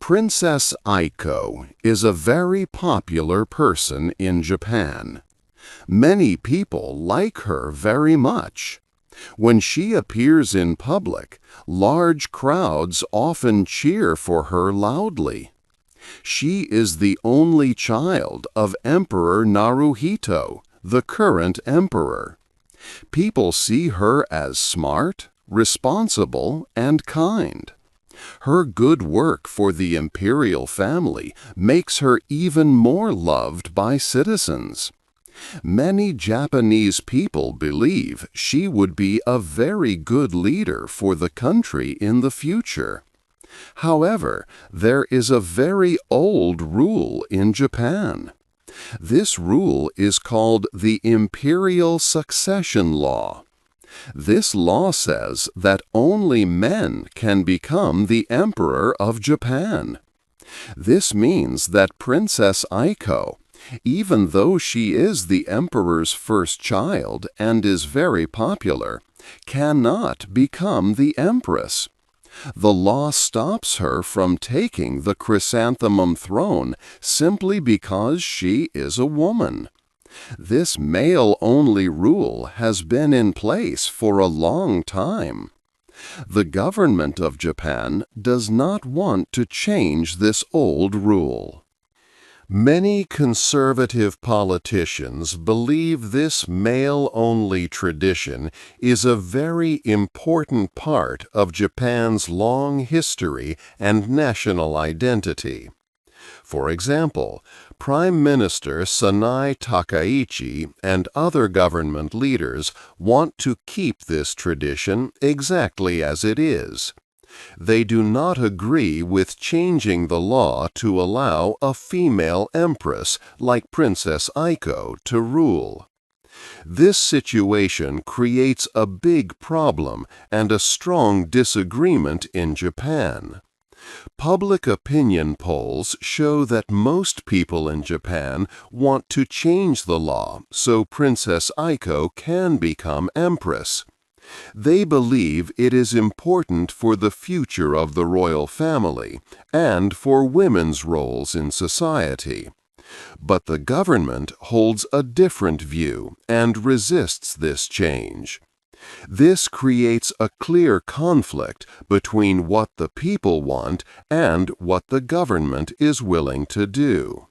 Princess Aiko is a very popular person in Japan. Many people like her very much. When she appears in public, large crowds often cheer for her loudly. She is the only child of Emperor Naruhito, the current emperor. People see her as smart, responsible, and kind. Her good work for the imperial family makes her even more loved by citizens. Many Japanese people believe she would be a very good leader for the country in the future. However, there is a very old rule in Japan. This rule is called the Imperial Succession Law. This law says that only men can become the Emperor of Japan. This means that Princess Aiko, even though she is the Emperor's first child and is very popular, cannot become the Empress. The law stops her from taking the chrysanthemum throne simply because she is a woman. This male-only rule has been in place for a long time. The government of Japan does not want to change this old rule. Many conservative politicians believe this male-only tradition is a very important part of Japan's long history and national identity. For example, Prime Minister Sanae Takaichi and other government leaders want to keep this tradition exactly as it is. They do not agree with changing the law to allow a female empress like Princess Aiko to rule. This situation creates a big problem and a strong disagreement in Japan. Public opinion polls show that most people in Japan want to change the law so Princess Aiko can become empress. They believe it is important for the future of the royal family and for women's roles in society. But the government holds a different view and resists this change. This creates a clear conflict between what the people want and what the government is willing to do.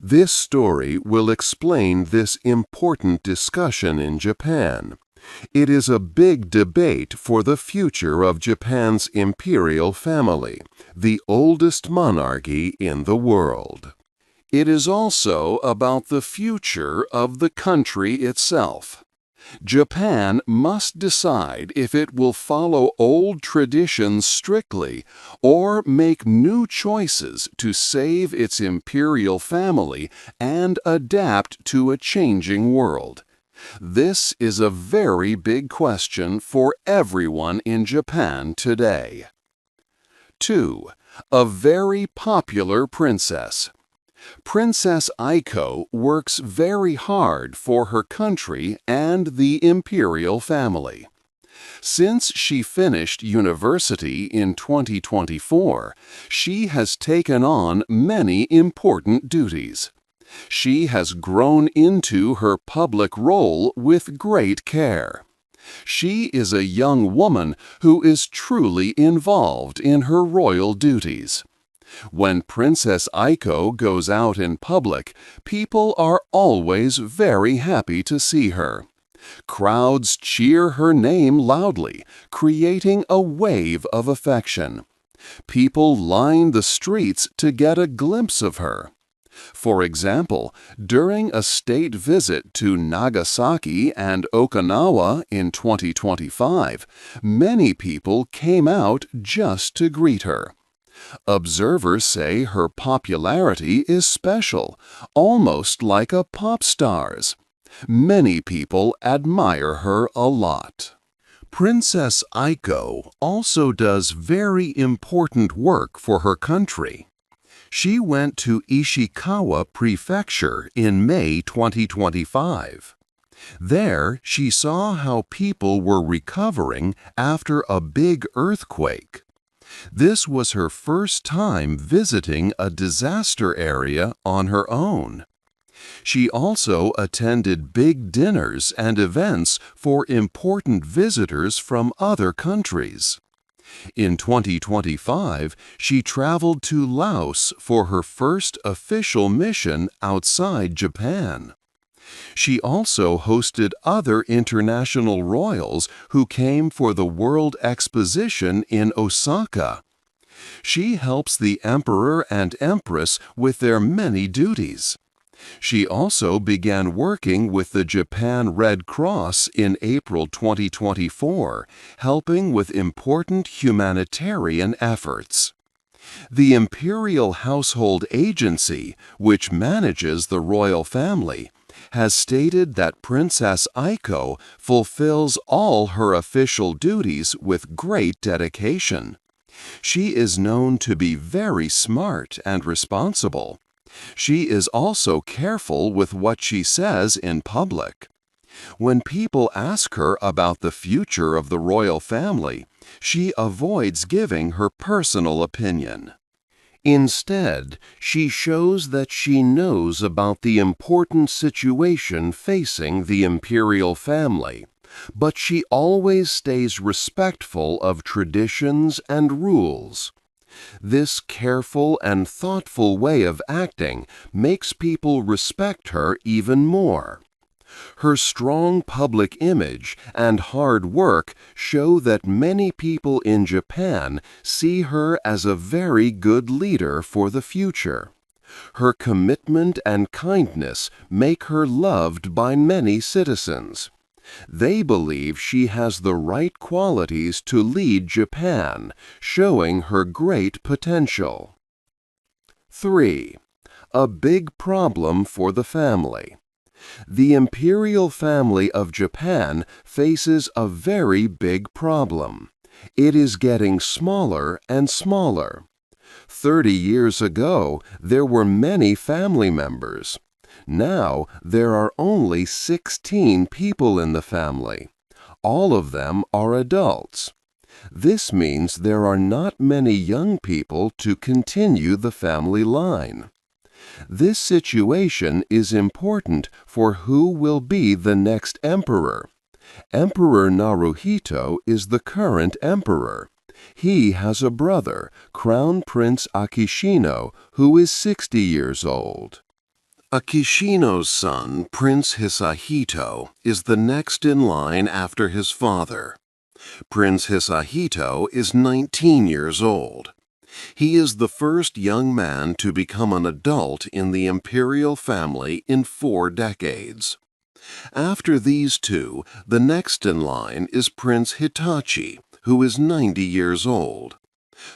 This story will explain this important discussion in Japan. It is a big debate for the future of Japan's imperial family, the oldest monarchy in the world. It is also about the future of the country itself. Japan must decide if it will follow old traditions strictly or make new choices to save its imperial family and adapt to a changing world. This is a very big question for everyone in Japan today. 2. A very popular princess. Princess Aiko works very hard for her country and the imperial family. Since she finished university in 2024, she has taken on many important duties. She has grown into her public role with great care. She is a young woman who is truly involved in her royal duties. When Princess Aiko goes out in public, people are always very happy to see her. Crowds cheer her name loudly, creating a wave of affection. People line the streets to get a glimpse of her. For example, during a state visit to Nagasaki and Okinawa in 2025, many people came out just to greet her. Observers say her popularity is special, almost like a pop star's. Many people admire her a lot. Princess Aiko also does very important work for her country. She went to Ishikawa Prefecture in May 2025. There, she saw how people were recovering after a big earthquake. This was her first time visiting a disaster area on her own. She also attended big dinners and events for important visitors from other countries. In 2025, she traveled to Laos for her first official mission outside Japan. She also hosted other international royals who came for the World Exposition in Osaka. She helps the Emperor and Empress with their many duties. She also began working with the Japan Red Cross in April 2024, helping with important humanitarian efforts. The Imperial Household Agency, which manages the royal family, has stated that Princess Aiko fulfills all her official duties with great dedication. She is known to be very smart and responsible. She is also careful with what she says in public. When people ask her about the future of the royal family, she avoids giving her personal opinion. Instead, she shows that she knows about the important situation facing the imperial family, but she always stays respectful of traditions and rules. This careful and thoughtful way of acting makes people respect her even more. Her strong public image and hard work show that many people in Japan see her as a very good leader for the future. Her commitment and kindness make her loved by many citizens. They believe she has the right qualities to lead Japan, showing her great potential. 3. A big problem for the family. The imperial family of Japan faces a very big problem. It is getting smaller and smaller. 30 years ago, there were many family members. Now, there are only 16 people in the family. All of them are adults. This means there are not many young people to continue the family line. This situation is important for who will be the next emperor. Emperor Naruhito is the current emperor. He has a brother, Crown Prince Akishino, who is 60 years old. Akishino's son, Prince Hisahito, is the next in line after his father. Prince Hisahito is 19 years old. He is the first young man to become an adult in the imperial family in 4 decades. After these two, the next in line is Prince Hitachi, who is 90 years old.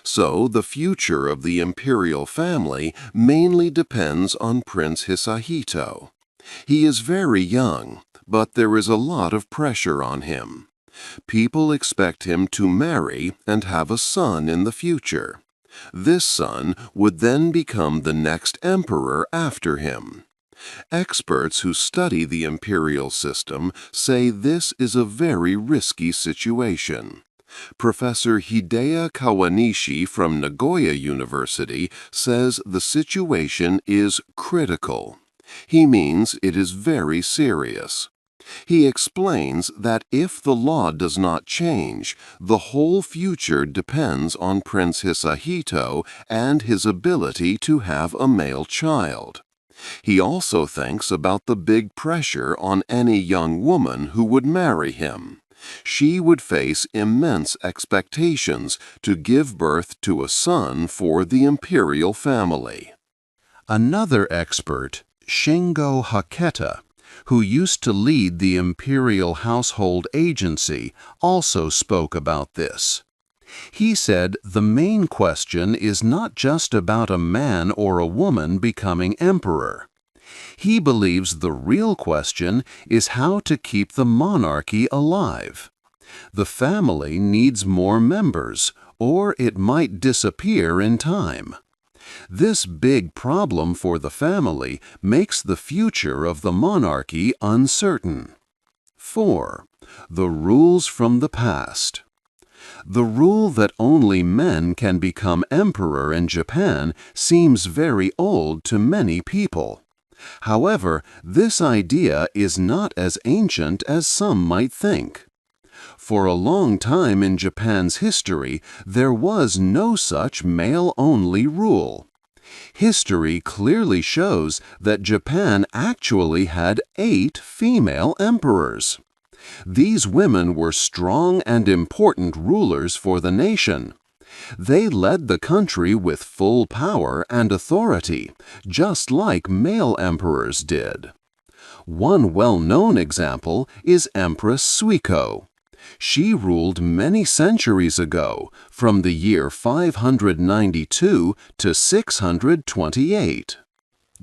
So the future of the imperial family mainly depends on Prince Hisahito. He is very young, but there is a lot of pressure on him. People expect him to marry and have a son in the future. This son would then become the next emperor after him. Experts who study the imperial system say this is a very risky situation. Professor Hideo Kawanishi from Nagoya University says the situation is critical. He means it is very serious. He explains that if the law does not change, the whole future depends on Prince Hisahito and his ability to have a male child. He also thinks about the big pressure on any young woman who would marry him. She would face immense expectations to give birth to a son for the imperial family. Another expert, Shingo Haketa, who used to lead the Imperial Household Agency, also spoke about this. He said the main question is not just about a man or a woman becoming emperor. He believes the real question is how to keep the monarchy alive. The family needs more members, or it might disappear in time. This big problem for the family makes the future of the monarchy uncertain. 4. The rules from the past. The rule that only men can become emperor in Japan seems very old to many people. However, this idea is not as ancient as some might think. For a long time in Japan's history, there was no such male-only rule. History clearly shows that Japan actually had 8 female emperors. These women were strong and important rulers for the nation. They led the country with full power and authority, just like male emperors did. One well-known example is Empress Suiko. She ruled many centuries ago, from the year 592 to 628.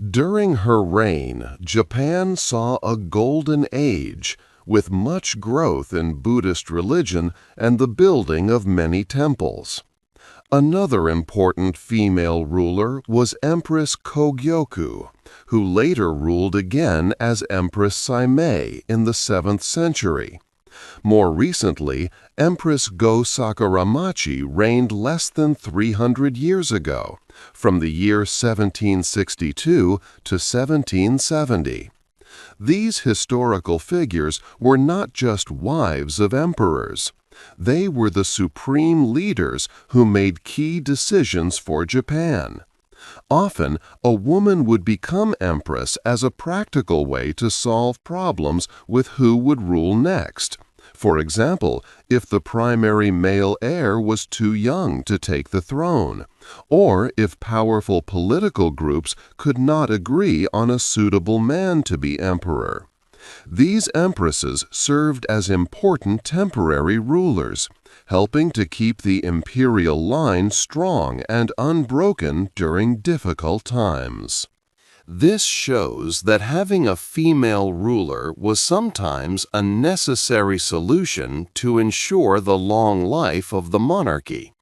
During her reign, Japan saw a golden age, with much growth in Buddhist religion and the building of many temples. Another important female ruler was Empress Kogyoku, who later ruled again as Empress Sanae in the 7th century. More recently, Empress Go Sakuramachi reigned less than 300 years ago, from the year 1762 to 1770. These historical figures were not just wives of emperors. They were the supreme leaders who made key decisions for Japan. Often, a woman would become empress as a practical way to solve problems with who would rule next. For example, if the primary male heir was too young to take the throne, or if powerful political groups could not agree on a suitable man to be emperor. These empresses served as important temporary rulers, helping to keep the imperial line strong and unbroken during difficult times. This shows that having a female ruler was sometimes a necessary solution to ensure the long life of the monarchy.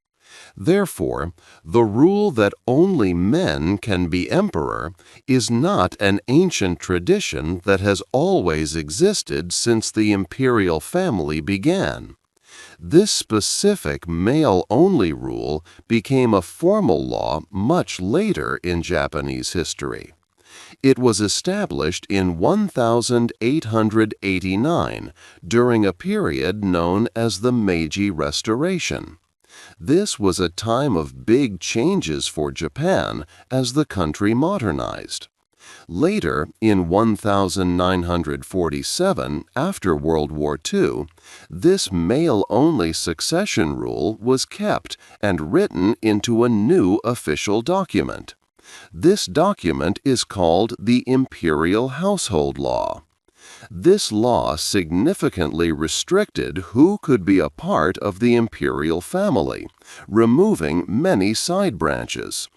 Therefore, the rule that only men can be emperor is not an ancient tradition that has always existed since the imperial family began. This specific male-only rule became a formal law much later in Japanese history. It was established in 1889 during a period known as the Meiji Restoration. This was a time of big changes for Japan as the country modernized. Later, in 1947, after World War II, this male-only succession rule was kept and written into a new official document. This document is called the Imperial Household Law. This law significantly restricted who could be a part of the imperial family, removing many side branches.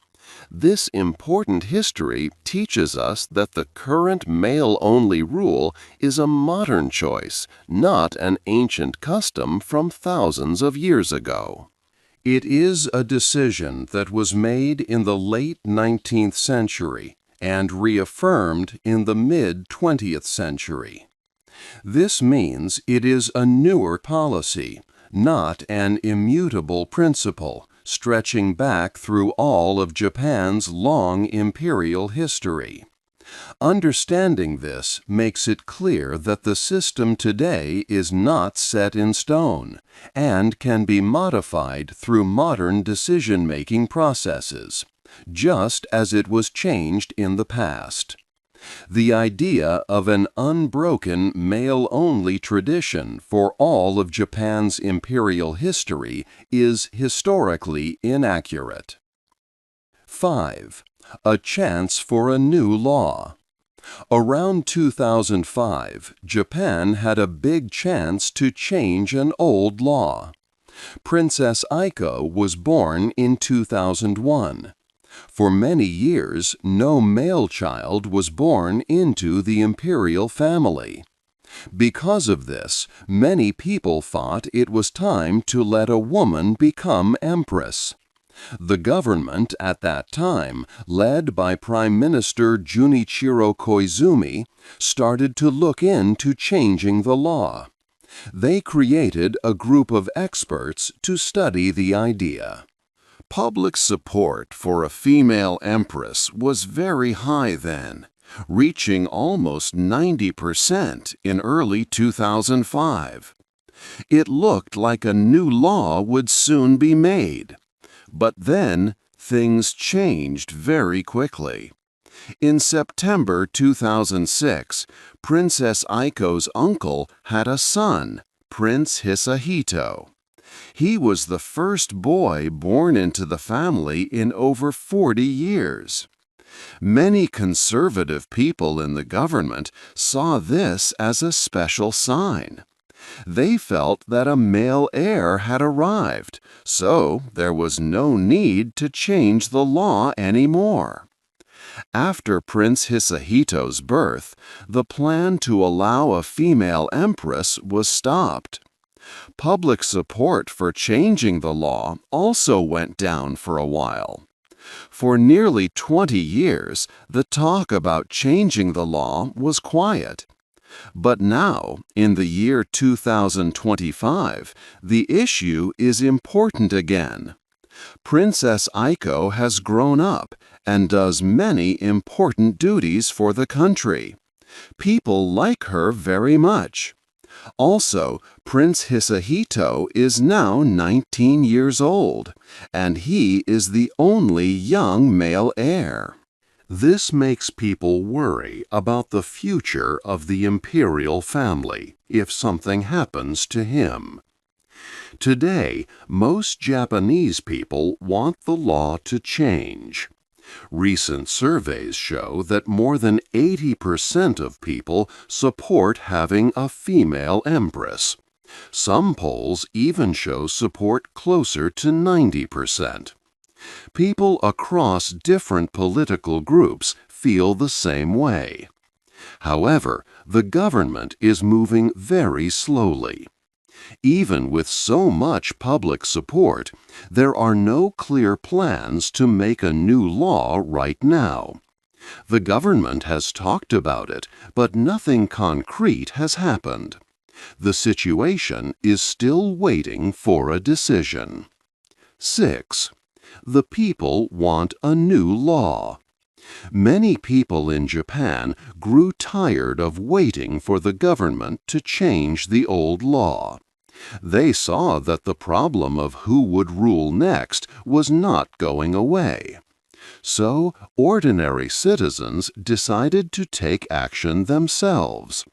This important history teaches us that the current male-only rule is a modern choice, not an ancient custom from thousands of years ago. It is a decision that was made in the late 19th century and reaffirmed in the mid-20th century. This means it is a newer policy, not an immutable principle, stretching back through all of Japan's long imperial history. Understanding this makes it clear that the system today is not set in stone and can be modified through modern decision-making processes, just as it was changed in the past. The idea of an unbroken male-only tradition for all of Japan's imperial history is historically inaccurate. 5. A chance for a new law. Around 2005, Japan had a big chance to change an old law. Princess Aiko was born in 2001. For many years, no male child was born into the imperial family. Because of this, many people thought it was time to let a woman become empress. The government at that time, led by Prime Minister Junichiro Koizumi, started to look into changing the law. They created a group of experts to study the idea. Public support for a female empress was very high then, reaching almost 90% in early 2005. It looked like a new law would soon be made. But then, things changed very quickly. In September 2006, Princess Aiko's uncle had a son, Prince Hisahito. He was the first boy born into the family in over 40 years. Many conservative people in the government saw this as a special sign. They felt that a male heir had arrived, so there was no need to change the law anymore. After Prince Hisahito's birth, the plan to allow a female empress was stopped. Public support for changing the law also went down for a while. For nearly 20 years, the talk about changing the law was quiet. But now, in the year 2025, the issue is important again. Princess Aiko has grown up and does many important duties for the country. People like her very much. Also, Prince Hisahito is now 19 years old, and he is the only young male heir. This makes people worry about the future of the imperial family if something happens to him. Today, most Japanese people want the law to change. Recent surveys show that more than 80% of people support having a female empress. Some polls even show support closer to 90%. People across different political groups feel the same way. However, the government is moving very slowly. Even with so much public support, there are no clear plans to make a new law right now. The government has talked about it, but nothing concrete has happened. The situation is still waiting for a decision. 6. The people want a new law. Many people in Japan grew tired of waiting for the government to change the old law. They saw that the problem of who would rule next was not going away. So, ordinary citizens decided to take action themselves.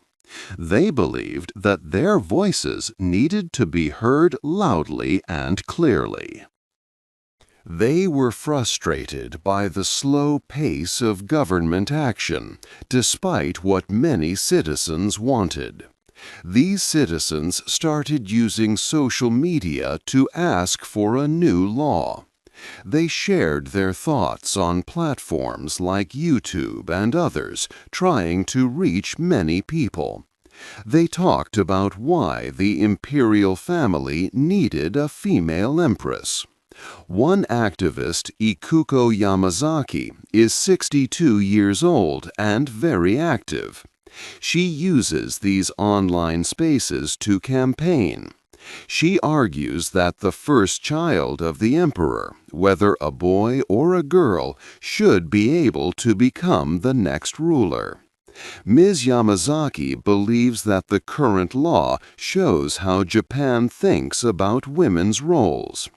They believed that their voices needed to be heard loudly and clearly. They were frustrated by the slow pace of government action, despite what many citizens wanted. These citizens started using social media to ask for a new law. They shared their thoughts on platforms like YouTube and others, trying to reach many people. They talked about why the imperial family needed a female empress. One activist, Ikuko Yamazaki, is 62 years old and very active. She uses these online spaces to campaign. She argues that the first child of the emperor, whether a boy or a girl, should be able to become the next ruler. Ms. Yamazaki believes that the current law shows how Japan thinks about women's roles.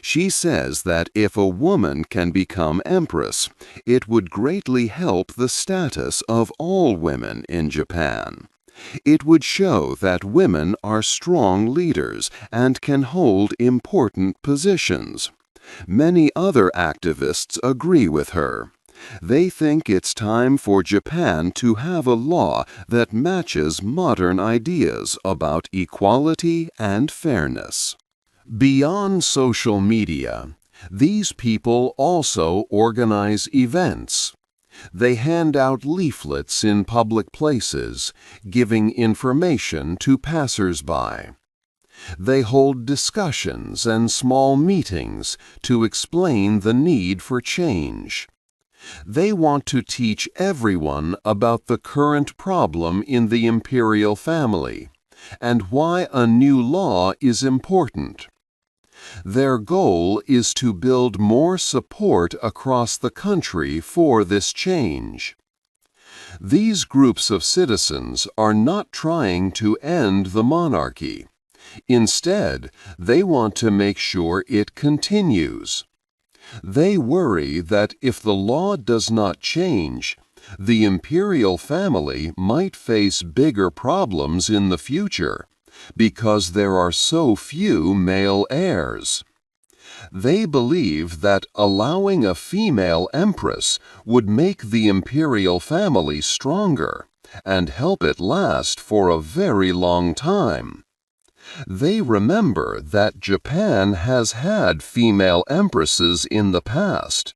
She says that if a woman can become empress, it would greatly help the status of all women in Japan. It would show that women are strong leaders and can hold important positions. Many other activists agree with her. They think it's time for Japan to have a law that matches modern ideas about equality and fairness. Beyond social media, these people also organize events. They hand out leaflets in public places, giving information to passers-by. They hold discussions and small meetings to explain the need for change. They want to teach everyone about the current problem in the imperial family, and why a new law is important. Their goal is to build more support across the country for this change. These groups of citizens are not trying to end the monarchy. Instead, they want to make sure it continues. They worry that if the law does not change, the imperial family might face bigger problems in the future because there are so few male heirs. They believe that allowing a female empress would make the imperial family stronger and help it last for a very long time. They remember that Japan has had female empresses in the past,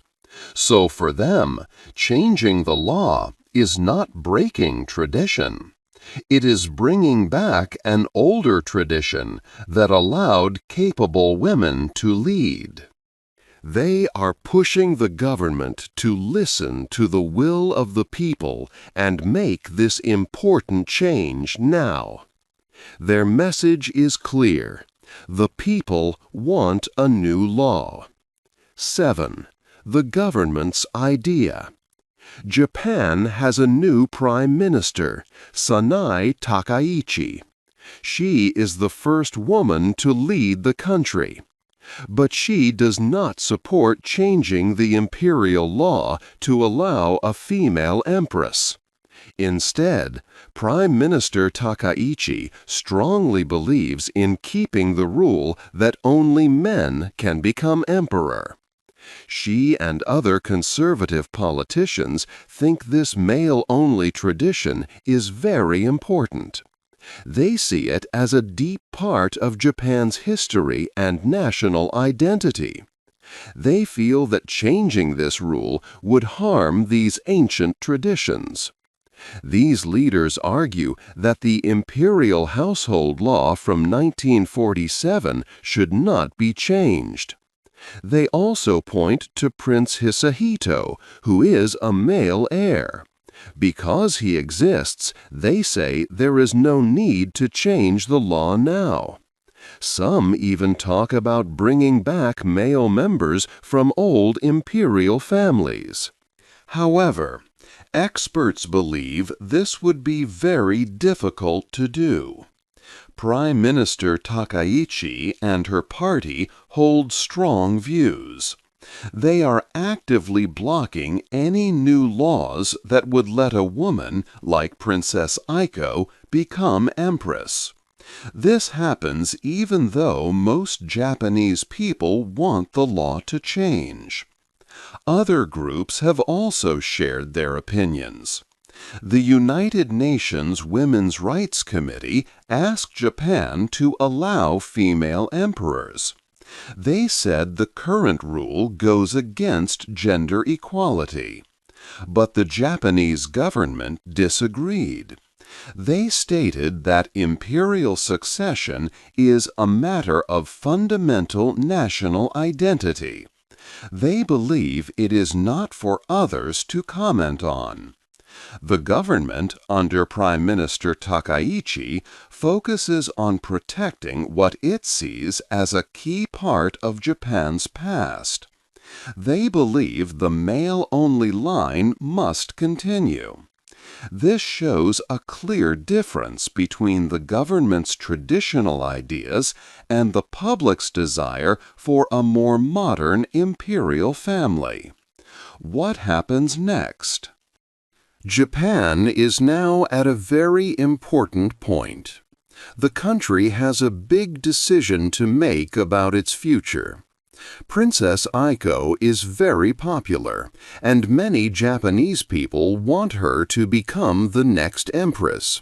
so for them, changing the law is not breaking tradition. It is bringing back an older tradition that allowed capable women to lead. They are pushing the government to listen to the will of the people and make this important change now. Their message is clear. The people want a new law. 7. The government's idea. Japan has a new prime minister, Sanae Takaichi. She is the first woman to lead the country. But she does not support changing the imperial law to allow a female empress. Instead, Prime Minister Takaichi strongly believes in keeping the rule that only men can become emperor. She and other conservative politicians think this male-only tradition is very important. They see it as a deep part of Japan's history and national identity. They feel that changing this rule would harm these ancient traditions. These leaders argue that the imperial household law from 1947 should not be changed. They also point to Prince Hisahito, who is a male heir. Because he exists, they say there is no need to change the law now. Some even talk about bringing back male members from old imperial families. However, experts believe this would be very difficult to do. Prime Minister Takaichi and her party hold strong views. They are actively blocking any new laws that would let a woman, like Princess Aiko, become empress. This happens even though most Japanese people want the law to change. Other groups have also shared their opinions. The United Nations Women's Rights Committee asked Japan to allow female emperors. They said the current rule goes against gender equality. But the Japanese government disagreed. They stated that imperial succession is a matter of fundamental national identity. They believe it is not for others to comment on. The government, under Prime Minister Takaichi, focuses on protecting what it sees as a key part of Japan's past. They believe the male-only line must continue. This shows a clear difference between the government's traditional ideas and the public's desire for a more modern imperial family. What happens next? Japan is now at a very important point. The country has a big decision to make about its future. Princess Aiko is very popular, and many Japanese people want her to become the next empress.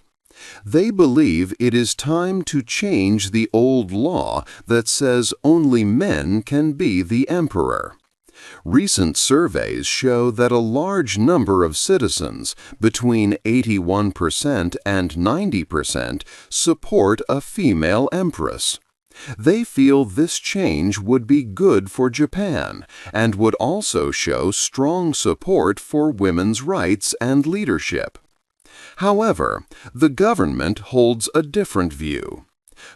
They believe it is time to change the old law that says only men can be the emperor. Recent surveys show that a large number of citizens, between 81% and 90%, support a female empress. They feel this change would be good for Japan and would also show strong support for women's rights and leadership. However, the government holds a different view.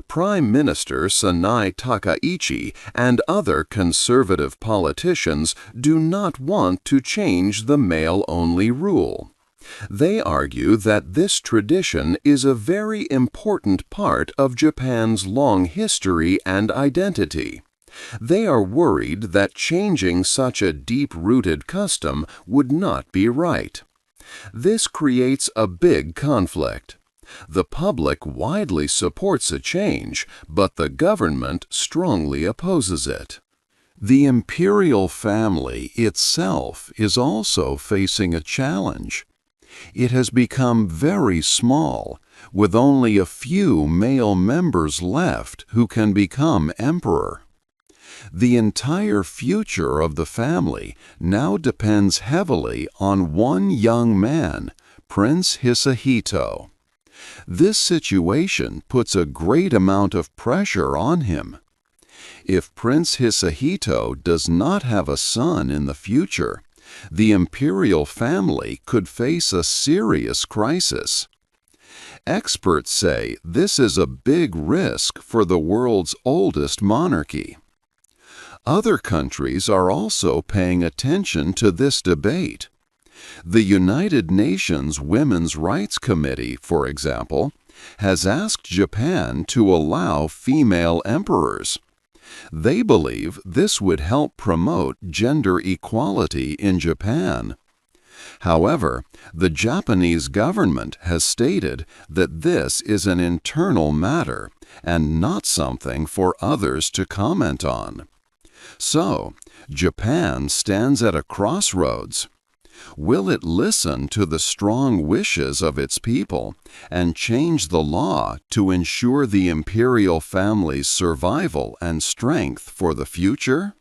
Prime Minister Sanae Takaichi and other conservative politicians do not want to change the male-only rule. They argue that this tradition is a very important part of Japan's long history and identity. They are worried that changing such a deep-rooted custom would not be right. This creates a big conflict. The public widely supports a change, but the government strongly opposes it. The imperial family itself is also facing a challenge. It has become very small, with only a few male members left who can become emperor. The entire future of the family now depends heavily on one young man, Prince Hisahito. This situation puts a great amount of pressure on him. If Prince Hisahito does not have a son in the future, the imperial family could face a serious crisis. Experts say this is a big risk for the world's oldest monarchy. Other countries are also paying attention to this debate. The United Nations Women's Rights Committee, for example, has asked Japan to allow female emperors. They believe this would help promote gender equality in Japan. However, the Japanese government has stated that this is an internal matter and not something for others to comment on. So, Japan stands at a crossroads. Will it listen to the strong wishes of its people and change the law to ensure the imperial family's survival and strength for the future?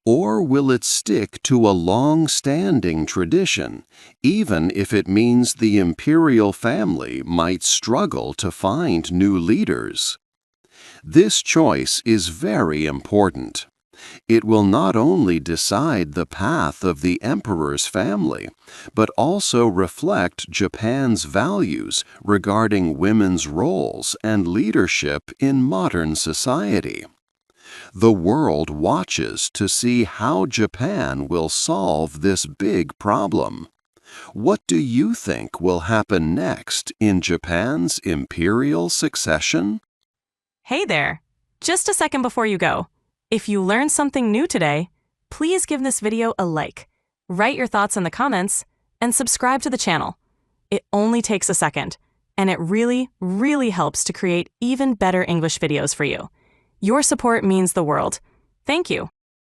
Or will it stick to a long-standing tradition, even if it means the imperial family might struggle to find new leaders? This choice is very important. It will not only decide the path of the emperor's family, but also reflect Japan's values regarding women's roles and leadership in modern society. The world watches to see how Japan will solve this big problem. What do you think will happen next in Japan's imperial succession? Hey there! Just a second before you go. If you learned something new today, please give this video a like, write your thoughts in the comments, and subscribe to the channel. It only takes a second, and it really, really helps to create even better English videos for you. Your support means the world. Thank you.